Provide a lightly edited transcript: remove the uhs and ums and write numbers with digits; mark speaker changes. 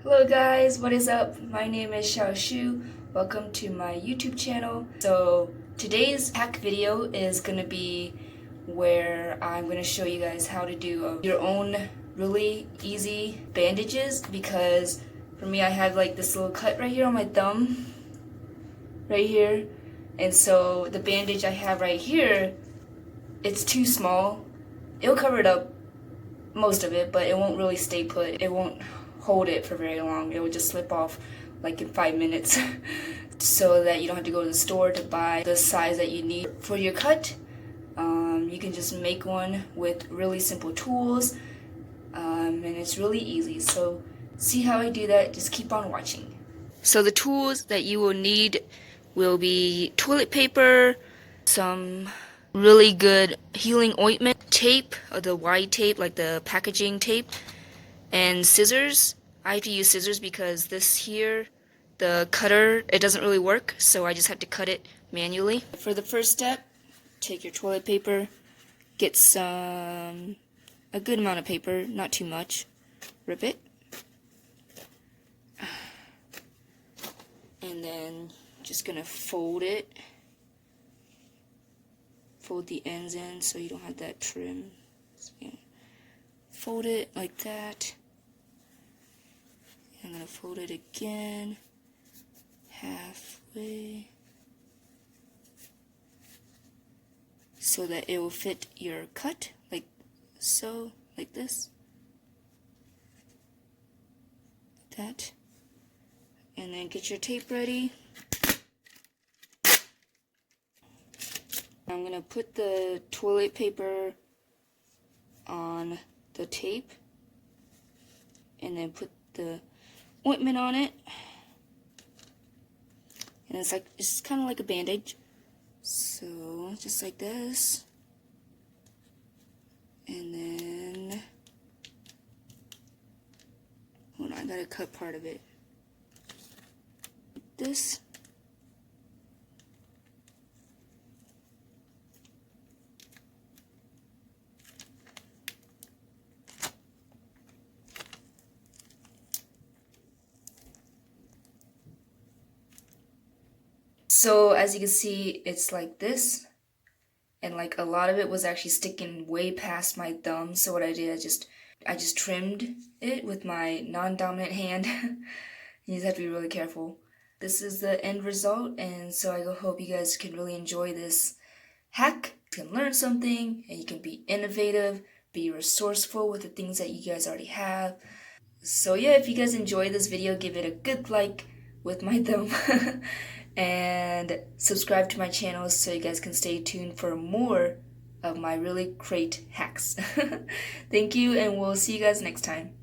Speaker 1: Hello guys, what is up? My name is Xiao. Welcome to my YouTube channel. So today's hack video is gonna be where I'm gonna show you guys how to do your own really easy bandages, because for me I have like this little cut right here on my thumb, right here, and so the bandage I have right here, it's too small. It'll cover it up, most of it, but it won't really stay put. It won't hold it for very long. It will just slip off like in 5 minutes so that you don't have to go to the store to buy the size that you need for your cut. You can just make one with really simple tools, and it's really easy. So see how I do that, just keep on watching. So the tools that you will need will be toilet paper, some really good healing ointment, tape, or the wide tape, like the packaging tape, and scissors. I have to use scissors because this here, the cutter, it doesn't really work, so I just have to cut it manually. For the first step, take your toilet paper, get a good amount of paper, not too much, rip it, and then just gonna fold it. Fold the ends in so you don't have that trim. So, yeah. Fold it like that. I'm going to fold it again, halfway, so that it will fit your cut, like so, like this, like that. And then get your tape ready. I'm going to put the toilet paper on the tape and then put the ointment on it. And it's kind of like a bandage. So just like this. And then, hold on, I gotta cut part of it. Like this. So as you can see, it's like this, and like a lot of it was actually sticking way past my thumb. So what I did, I just trimmed it with my non-dominant hand. You just have to be really careful. This is the end result, and so I hope you guys can really enjoy this hack. You can learn something, and you can be innovative, be resourceful with the things that you guys already have. So yeah, if you guys enjoyed this video, give it a good like with my thumb. And subscribe to my channel so you guys can stay tuned for more of my really great hacks. Thank you, and we'll see you guys next time.